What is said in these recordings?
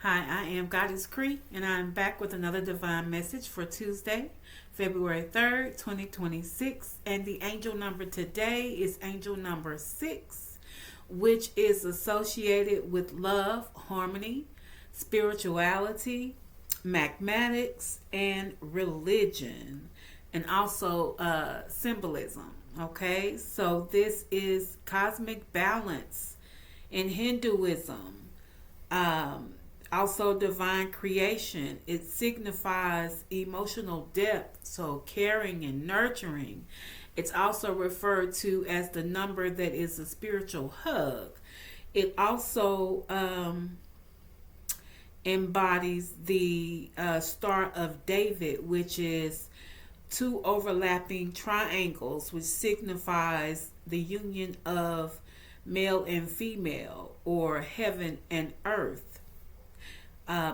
Hi, I am Goddess Cree, and I'm back with another divine message for Tuesday, February 3rd, 2026. And the angel number today is angel number 6, which is associated with love, harmony, spirituality, mathematics, and religion, and also symbolism. Okay, so this is cosmic balance in Hinduism. Um, Also, divine creation. It signifies emotional depth, so caring and nurturing. It's also referred to as the number that is a spiritual hug. It also embodies the Star of David, which is two overlapping triangles, which signifies the union of male and female, or heaven and earth,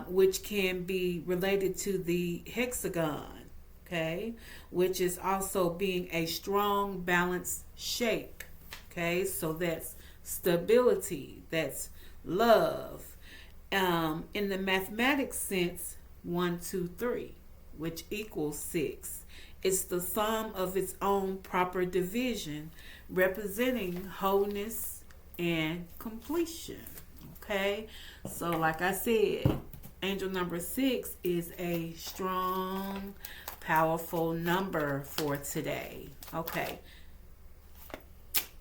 which can be related to the hexagon, okay, which is also being a strong, balanced shape, okay, so that's stability, that's love. In the mathematics sense, 1, 2, 3, which equals 6. It's the sum of its own proper division, representing wholeness and completion. Okay, so like I said, angel number 6 is a strong, powerful number for today. Okay,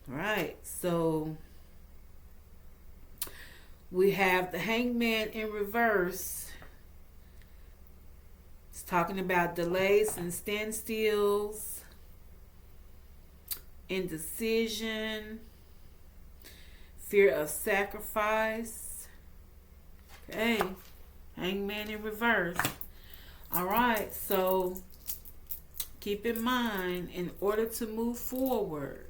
all right, so we have the Hangman in reverse. It's talking about delays and standstills, indecision, fear of sacrifice. Okay, Hangman in reverse. All right, so keep in mind, in order to move forward,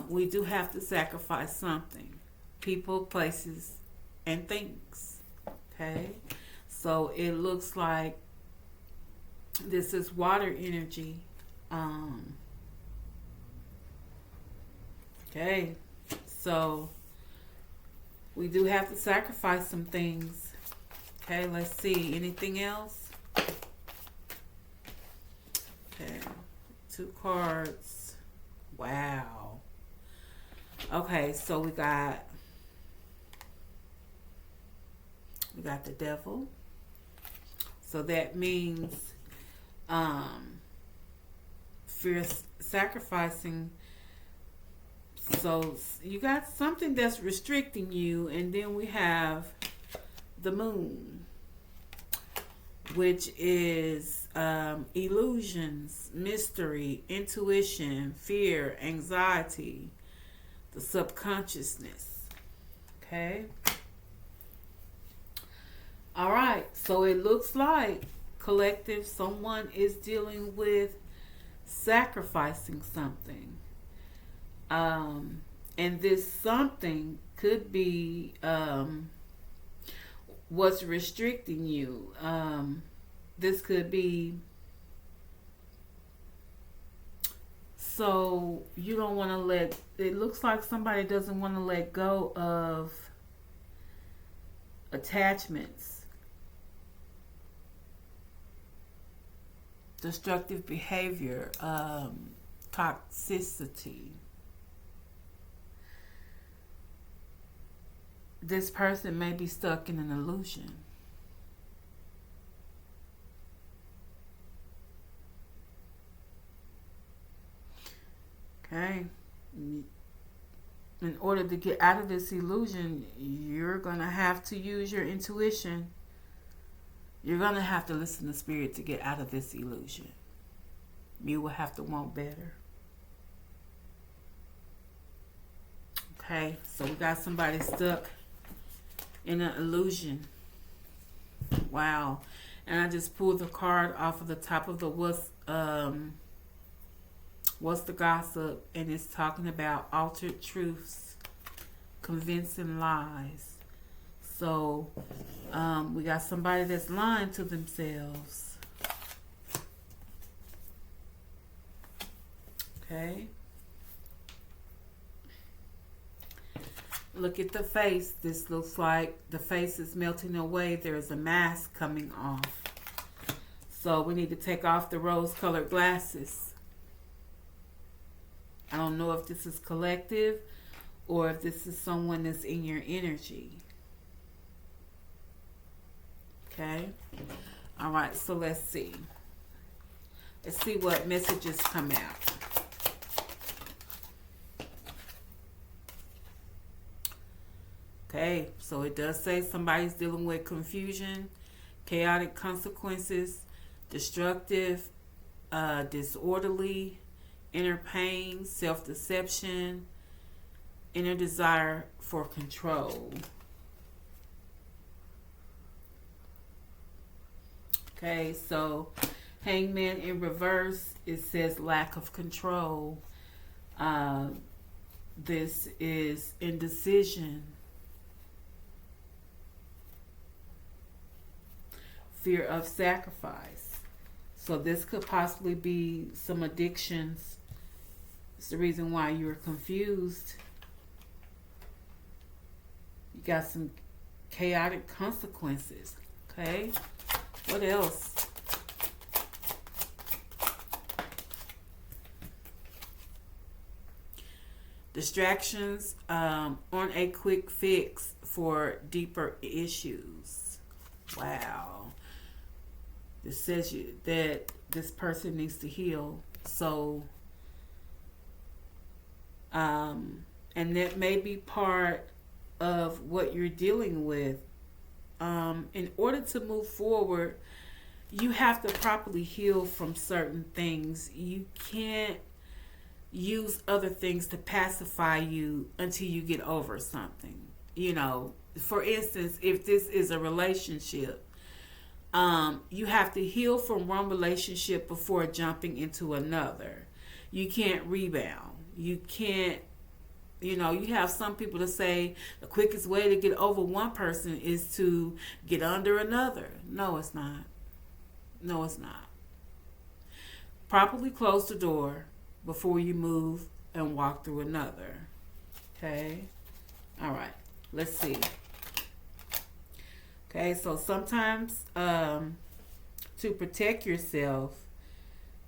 we do have to sacrifice something: people, places, and things. Okay, so it looks like this is water energy. Okay, so we do have to sacrifice some things. Okay, let's see. Anything else? Okay, 2 cards. Wow. Okay, so we got the devil. So that means fear sacrificing. So you got something that's restricting you, and then we have the moon, which is illusions, mystery, intuition, fear, anxiety, the subconsciousness. Okay. All right. So it looks like collective, someone is dealing with sacrificing something. And this something could be what's restricting you. This could be, so you don't want to let, it looks like somebody doesn't want to let go of attachments, destructive behavior, toxicity. This person may be stuck in an illusion. Okay. In order to get out of this illusion, you're going to have to use your intuition. You're going to have to listen to spirit to get out of this illusion. You will have to want better. Okay, so we got somebody stuck in an illusion. Wow. And I just pulled the card off of the top of the what's the gossip, and it's talking about altered truths, convincing lies. So we got somebody that's lying to themselves. Okay. Look at the face. This looks like the face is melting away. There's a mask coming off. So we need to take off the rose-colored glasses. I don't know if this is collective or if this is someone that's in your energy. Okay? All right, so let's see. Let's see what messages come out. Okay, so it does say somebody's dealing with confusion, chaotic consequences, destructive, disorderly, inner pain, self-deception, inner desire for control. Okay, so Hangman in reverse, it says lack of control. This is indecision. Fear of sacrifice. So this could possibly be some addictions. It's the reason why you're confused. You got some chaotic consequences. Okay? What else? Distractions on a quick fix for deeper issues. Wow. This says that this person needs to heal. So, and that may be part of what you're dealing with. In order to move forward, you have to properly heal from certain things. You can't use other things to pacify you until you get over something. You know, for instance, if this is a relationship, you have to heal from one relationship before jumping into another. You can't rebound. You can't, you know, you have some people that say the quickest way to get over one person is to get under another. No, it's not. No, it's not. Properly close the door before you move and walk through another. Okay? All right. Let's see. Okay, so sometimes to protect yourself,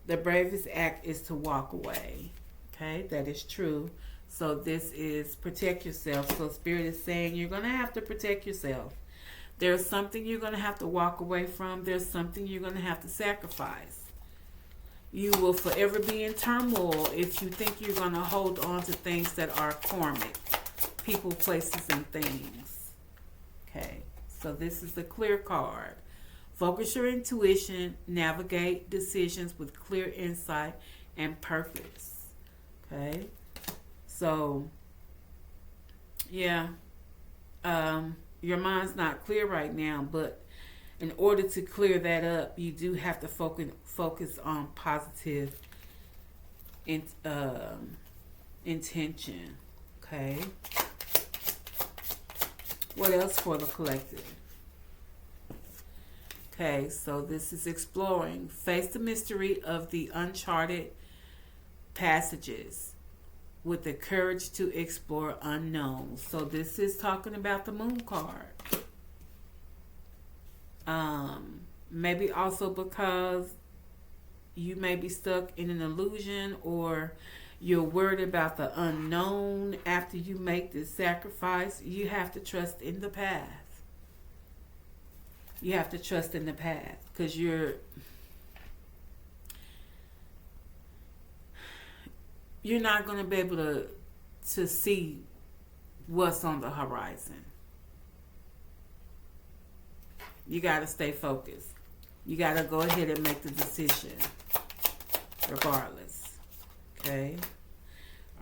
the bravest act is to walk away. Okay, that is true. So this is protect yourself. So Spirit is saying you're going to have to protect yourself. There's something you're going to have to walk away from. There's something you're going to have to sacrifice. You will forever be in turmoil if you think you're going to hold on to things that are karmic. People, places, and things. Okay. So this is the clear card. Focus your intuition, navigate decisions with clear insight and purpose. Okay? So, yeah, your mind's not clear right now, but in order to clear that up, you do have to focus on positive intention. Okay? What else for the collective? Okay, so this is exploring. Face the mystery of the uncharted passages with the courage to explore unknowns. So this is talking about the moon card. Maybe also because you may be stuck in an illusion, or you're worried about the unknown after you make this sacrifice. You have to trust in the path. You have to trust in the path, because you're not going to be able to see what's on the horizon. You got to stay focused. You got to go ahead and make the decision regardless. Okay?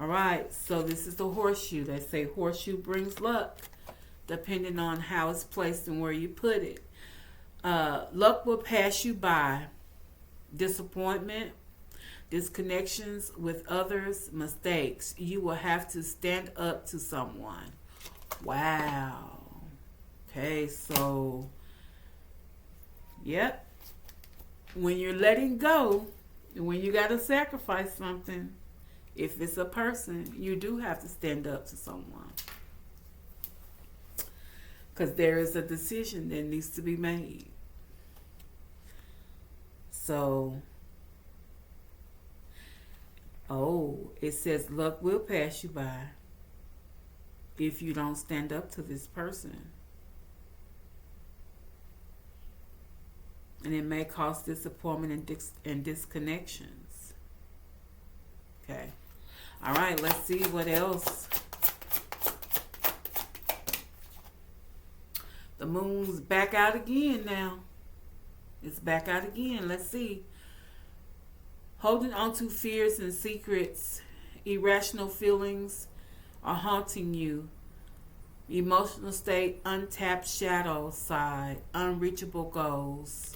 All right, so this is the horseshoe. They say horseshoe brings luck, depending on how it's placed and where you put it. Luck will pass you by. Disappointment, disconnections with others, mistakes. You will have to stand up to someone. Wow. Okay, so, yep. When you're letting go, when you got to sacrifice something, if it's a person, you do have to stand up to someone. because there is a decision that needs to be made. So, it says luck will pass you by if you don't stand up to this person. And it may cause disappointment and disconnections. Okay. All right, let's see what else. The moon's back out again now. It's back out again. Let's see. Holding on to fears and secrets, irrational feelings are haunting you. Emotional state, untapped shadow side, unreachable goals.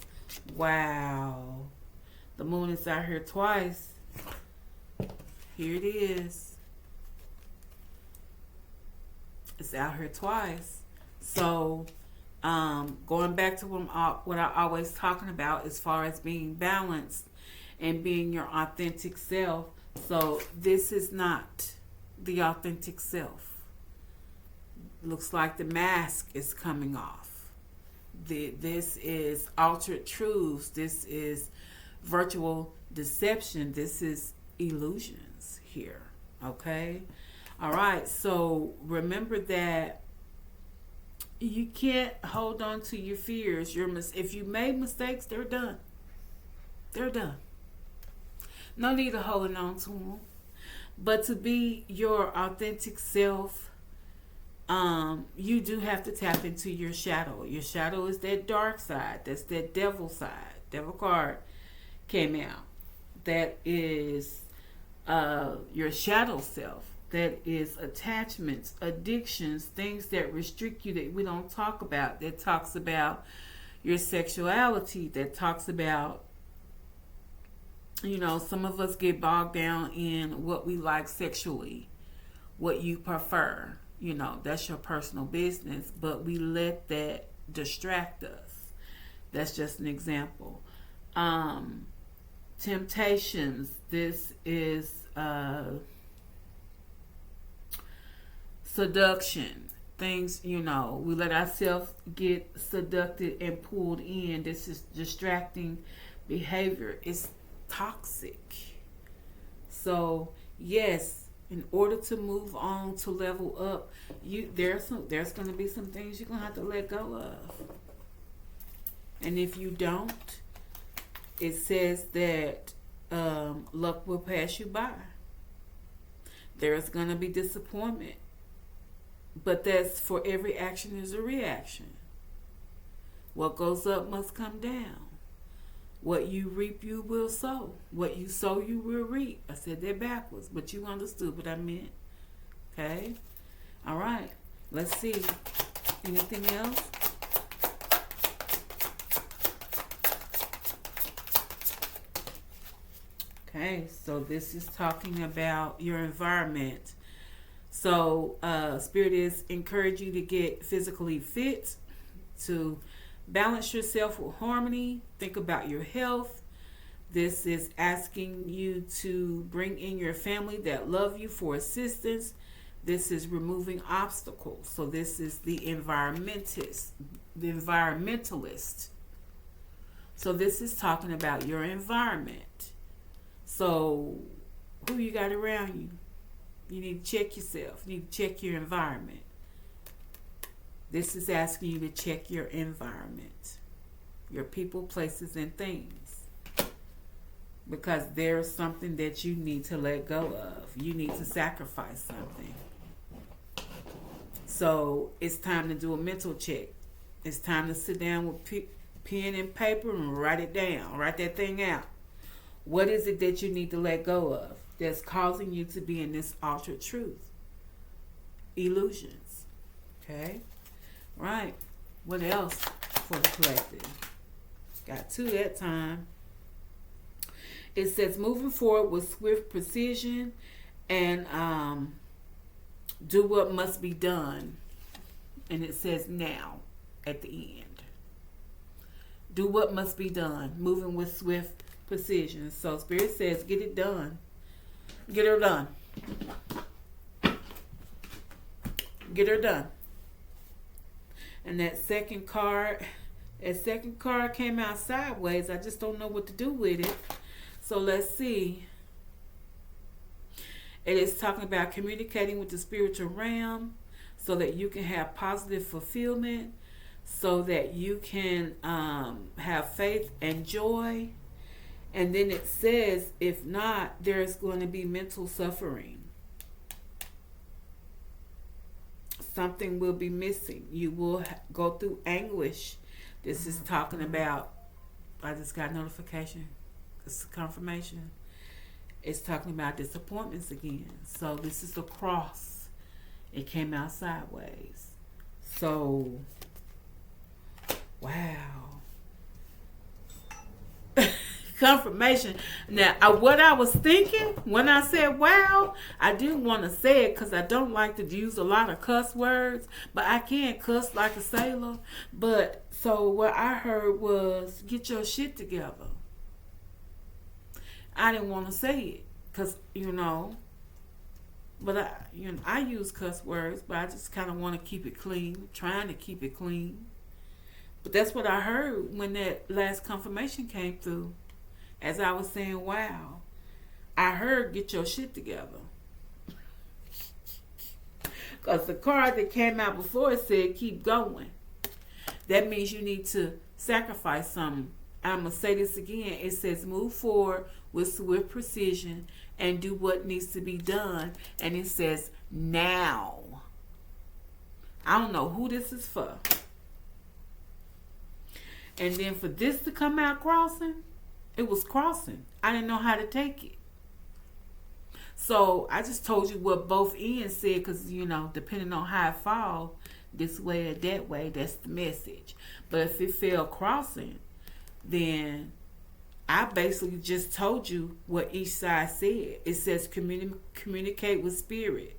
Wow. The moon is out here twice. Here it is. It's out here twice. So, going back to what I always talking about as far as being balanced and being your authentic self. So this is not the authentic self. Looks like the mask is coming off. This is altered truths. This is virtual deception. This is illusions here. Okay? All right. So remember that you can't hold on to your fears. If you made mistakes, they're done. They're done. No need of holding on to them. But to be your authentic self, you do have to tap into your shadow. Your shadow is that dark side. That's that devil side. Devil card came out. That is your shadow self. That is attachments, addictions, things that restrict you that we don't talk about. That talks about your sexuality. That talks about, some of us get bogged down in what we like sexually, what you prefer. That's your personal business, but we let that distract us. That's just an example. Temptations. This is seduction. Things, we let ourselves get seduced and pulled in. This is distracting behavior. It's toxic. So, yes, in order to move on to level up, there's going to be some things you're going to have to let go of. And if you don't, it says that luck will pass you by. There's going to be disappointment. But that's for every action is a reaction. What goes up must come down. What you reap, you will sow. What you sow, you will reap. I said that backwards, but you understood what I meant. Okay? All right. Let's see. Anything else? Okay, so this is talking about your environment. So, Spirit is encouraging you to get physically fit, to balance yourself with harmony. Think about your health. This is asking you to bring in your family that love you for assistance. This is removing obstacles. So this is the environmentalist. So this is talking about your environment. So who you got around you? You need to check yourself. You need to check your environment. This is asking you to check your environment, your people, places, and things. Because there's something that you need to let go of. You need to sacrifice something. So it's time to do a mental check. It's time to sit down with pen and paper and write it down. Write that thing out. What is it that you need to let go of that's causing you to be in this altered truth? Illusions. Okay? Right. What else for the collective? Got two that time. It says moving forward with swift precision and do what must be done. And it says now at the end. Do what must be done. Moving with swift precision. So Spirit says get it done. Get her done. Get her done. And that second card came out sideways. I just don't know what to do with it. So let's see. It is talking about communicating with the spiritual realm so that you can have positive fulfillment, so that you can have faith and joy. And then it says, if not, there's going to be mental suffering. Something will be missing. You will go through anguish. This is talking about, I just got notification. It's confirmation. It's talking about disappointments again. So this is the cross. It came out sideways. So, wow. Confirmation. Now, what I was thinking when I said wow, I didn't want to say it because I don't like to use a lot of cuss words, but I can cuss like a sailor. But so what I heard was, get your shit together. I didn't want to say it because, but I use cuss words, but I just kind of want to keep it clean, trying to keep it clean. But that's what I heard when that last confirmation came through. As I was saying, wow, I heard get your shit together. Because the card that came out before it said keep going. That means you need to sacrifice something. I'm going to say this again. It says move forward with swift precision and do what needs to be done. And it says now. I don't know who this is for. And then for this to come out crossing, it was crossing. I didn't know how to take it. So I just told you what both ends said because, depending on how it falls, this way or that way, that's the message. But if it fell crossing, then I basically just told you what each side said. It says communicate with spirit.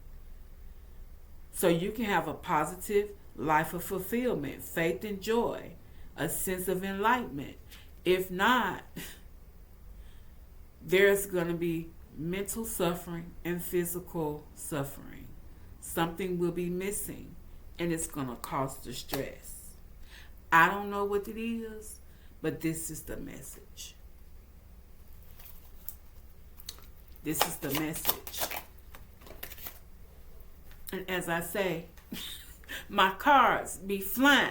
So you can have a positive life of fulfillment, faith and joy, a sense of enlightenment. If not, there's going to be mental suffering and physical suffering. Something will be missing, and it's going to cause distress. I don't know what it is, but this is the message. This is the message. And as I say, my cards be flying.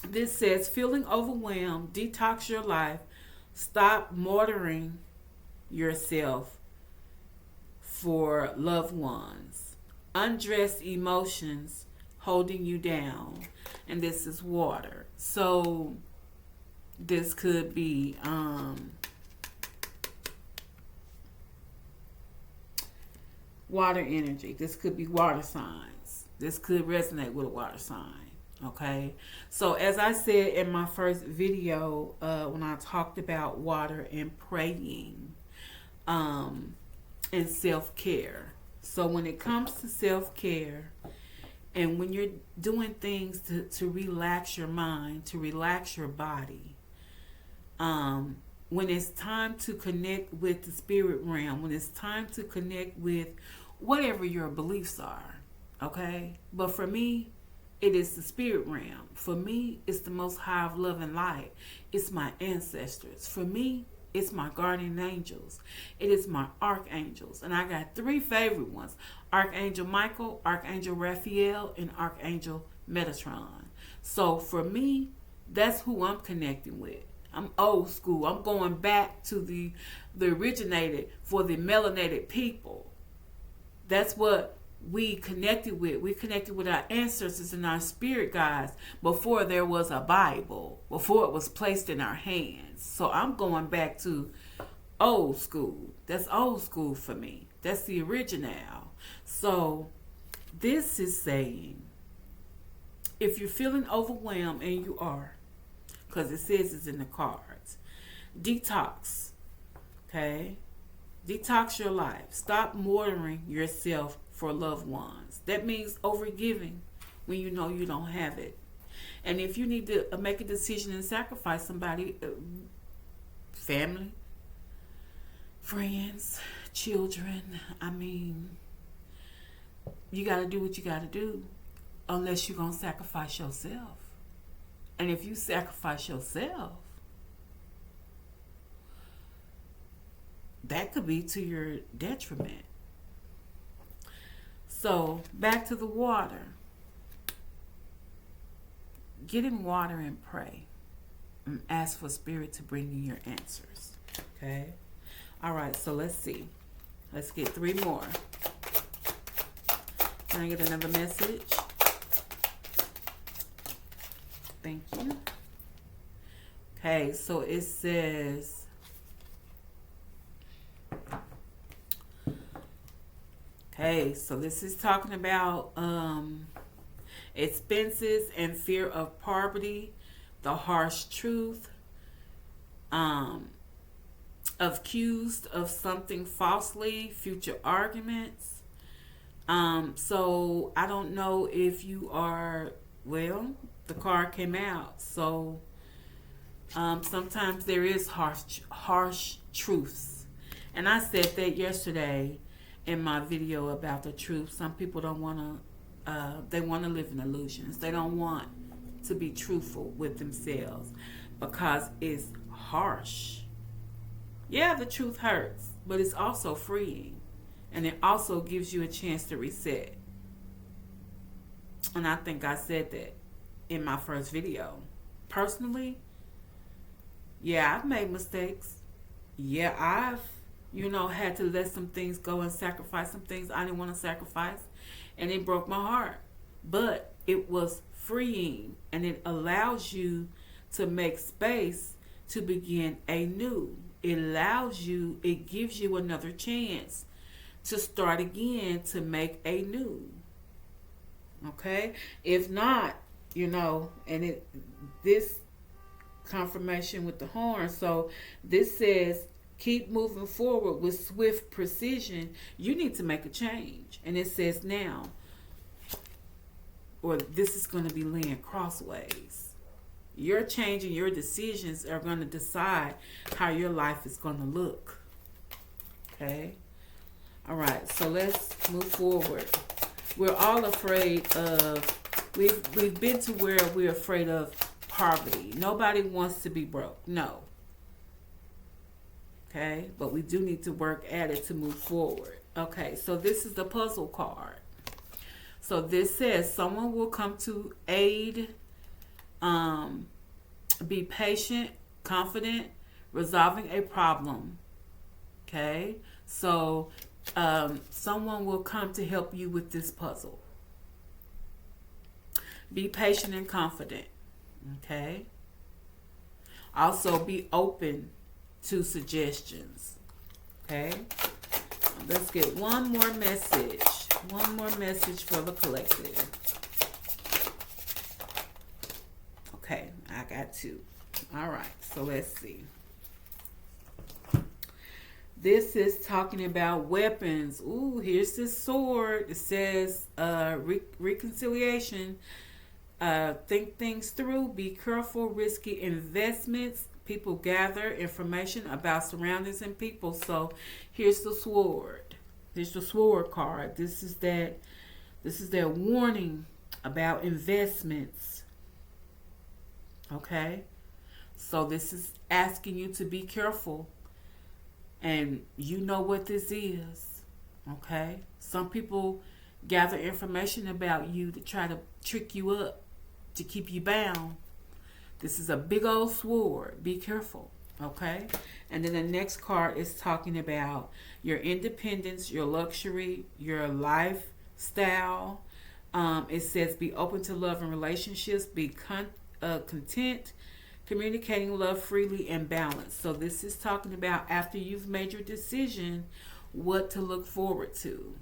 This says, feeling overwhelmed, detox your life, stop martyring yourself for loved ones, undress emotions holding you down, and this is water. So this could be water energy. This could be water signs. This could resonate with a water sign. Okay, so as I said in my first video, when I talked about water and praying, and self-care. So when it comes to self-care, and when you're doing things to relax your mind, to relax your body, when it's time to connect with the spirit realm, when it's time to connect with whatever your beliefs are, okay? But for me, it is the spirit realm. For me, it's the most high of love and light. It's my ancestors. For me, it's my guardian angels. It is my archangels. And I got 3 favorite ones. Archangel Michael, Archangel Raphael, and Archangel Metatron. So for me, that's who I'm connecting with. I'm old school. I'm going back to the originated for the melanated people. That's what we connected with. We connected with our ancestors and our spirit guides before there was a Bible, before it was placed in our hands. So I'm going back to old school. That's old school for me. That's the original. So this is saying, if you're feeling overwhelmed, and you are, because it says it's in the cards, detox. Okay? Detox your life. Stop martyring yourself for loved ones. That means overgiving when you know you don't have it. And if you need to make a decision and sacrifice somebody, family, friends, children, you got to do what you got to do. unless you're going to sacrifice yourself. And if you sacrifice yourself, that could be to your detriment. So, back to the water. Get in water and pray. And ask for Spirit to bring you your answers. Okay? All right, so let's see. Let's get 3 more. Can I get another message? Thank you. Okay, so it says, okay, so this is talking about expenses and fear of poverty, the harsh truth, accused of something falsely, future arguments. So I don't know if you are, well, the card came out. So sometimes there is harsh truths. And I said that yesterday in my video about the truth. Some people don't want to, they want to live in illusions. They don't want to be truthful with themselves because it's harsh. Yeah, the truth hurts, but it's also freeing. And it also gives you a chance to reset. And I think I said that in my first video. Personally, yeah, I've made mistakes. Yeah, I've, had to let some things go and sacrifice some things I didn't want to sacrifice. And it broke my heart. But it was freeing. And it allows you to make space to begin anew. It allows you, it gives you another chance to start again, to make anew. Okay? If not, and this confirmation with the horn, so this says, keep moving forward with swift precision. You need to make a change. And it says now, or this is going to be laying crossways. Your change and your decisions are going to decide how your life is going to look. Okay? All right, so let's move forward. We're all afraid of, we've been to where we're afraid of poverty. Nobody wants to be broke. No. Okay, but we do need to work at it to move forward. Okay, so this is the puzzle card. So this says someone will come to aid, be patient, confident, resolving a problem. Okay, so someone will come to help you with this puzzle. Be patient and confident. Okay. Also be open to suggestions. Okay. Let's get one more message. One more message for the collective. Okay, I got 2. All right, so let's see. This is talking about weapons. Ooh, here's this sword. It says reconciliation. Think things through. Be careful. Risky investments. People gather information about surroundings and people. So here's the sword. Here's the sword card. This is their warning about investments. Okay? So this is asking you to be careful. And you know what this is. Okay? Some people gather information about you to try to trick you up, to keep you bound. This is a big old sword. Be careful. Okay? And then the next card is talking about your independence, your luxury, your lifestyle. It says be open to love and relationships. Be content, communicating love freely and balanced. So this is talking about after you've made your decision, what to look forward to.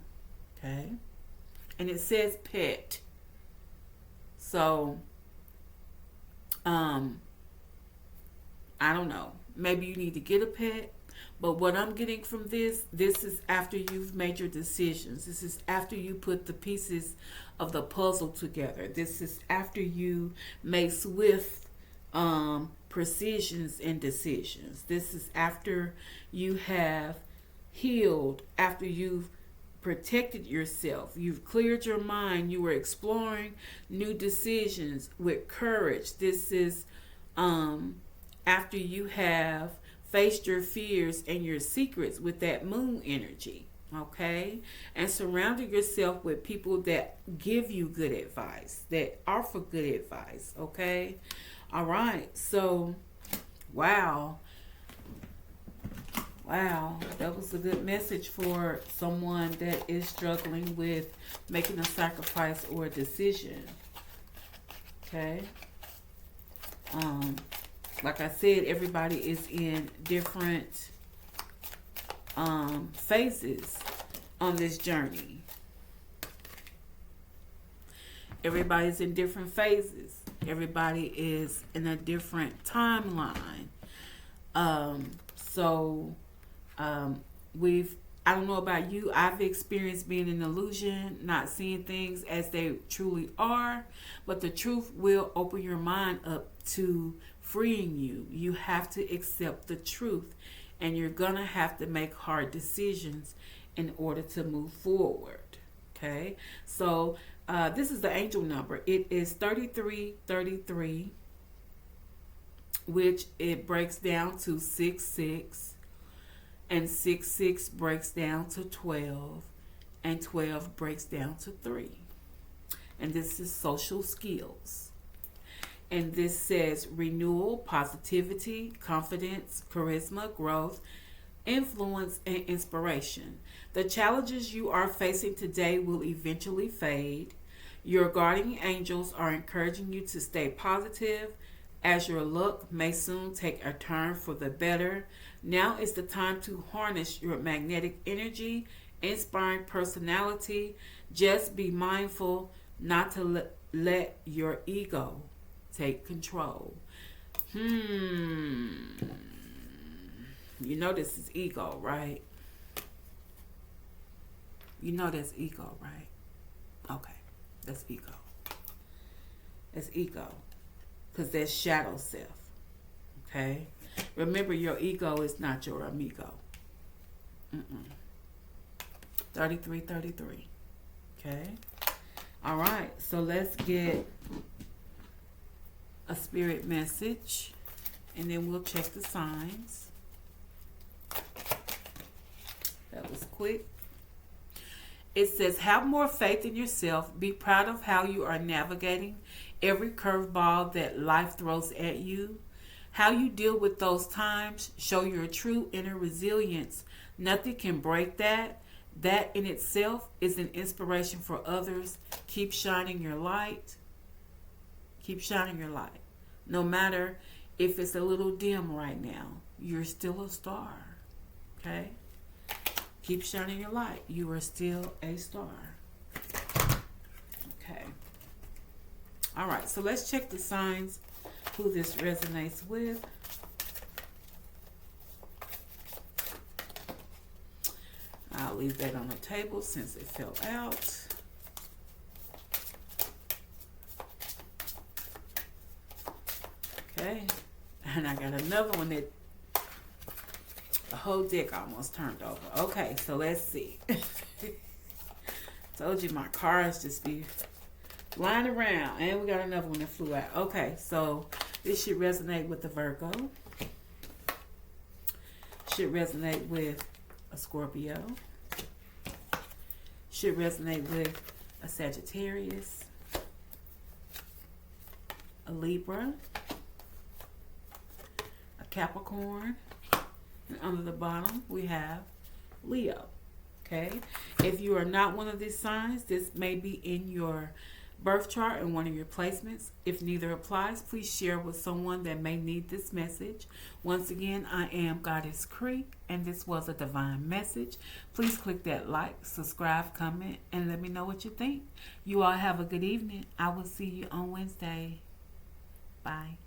Okay? And it says pet. So, I don't know. Maybe you need to get a pet. But what I'm getting from this is after you've made your decisions. This is after you put the pieces of the puzzle together. This is after you make swift precisions and decisions. This is after you have healed, after you've protected yourself. You've cleared your mind. You were exploring new decisions with courage. This is after you have faced your fears and your secrets with that moon energy. Okay? And surrounding yourself with people that give you good advice, that offer good advice. Okay? All right. So, wow. Wow, that was a good message for someone that is struggling with making a sacrifice or a decision. Okay. Like I said, everybody is in different phases on this journey. Everybody's in different phases. Everybody is in a different timeline. So I don't know about you, I've experienced being an illusion, not seeing things as they truly are, but the truth will open your mind up to freeing you. You have to accept the truth, and you're gonna have to make hard decisions in order to move forward. Okay, so this is the angel number. It is 3333, which it breaks down to 66, and 66 breaks down to 12, and 12 breaks down to 3. And this is social skills. And this says renewal, positivity, confidence, charisma, growth, influence, and inspiration. The challenges you are facing today will eventually fade. Your guardian angels are encouraging you to stay positive, as your luck may soon take a turn for the better. Now is the time to harness your magnetic energy, inspiring personality. Just be mindful not to let your ego take control. You know this is ego, right? You know that's ego, right? Okay, that's ego. That's ego. Because that's shadow self. Okay? Remember, your ego is not your amigo. 3333. Okay? All right. So let's get a spirit message. And then we'll check the signs. That was quick. It says, have more faith in yourself. Be proud of how you are navigating every curveball that life throws at you. How you deal with those times show your true inner resilience. Nothing can break that. That in itself is an inspiration for others. Keep shining your light. Keep shining your light. No matter if it's a little dim right now, you're still a star. Okay? Keep shining your light. You are still a star. Okay. All right, so let's check the signs, who this resonates with. I'll leave that on the table since it fell out. Okay, and I got another one that the whole deck almost turned over. Okay, so let's see. Told you my cards just be flying around. And we got another one that flew out. Okay, so this should resonate with the Virgo. Should resonate with a Scorpio. Should resonate with a Sagittarius. A Libra. A Capricorn. And under the bottom, we have Leo. Okay? If you are not one of these signs, this may be in your birth chart and one of your placements. If neither applies, please share with someone that may need this message. Once again, I am Goddess Creek, and this was a divine message. Please click that like, subscribe, comment, and let me know what you think. You all have a good evening. I will see you on Wednesday. Bye.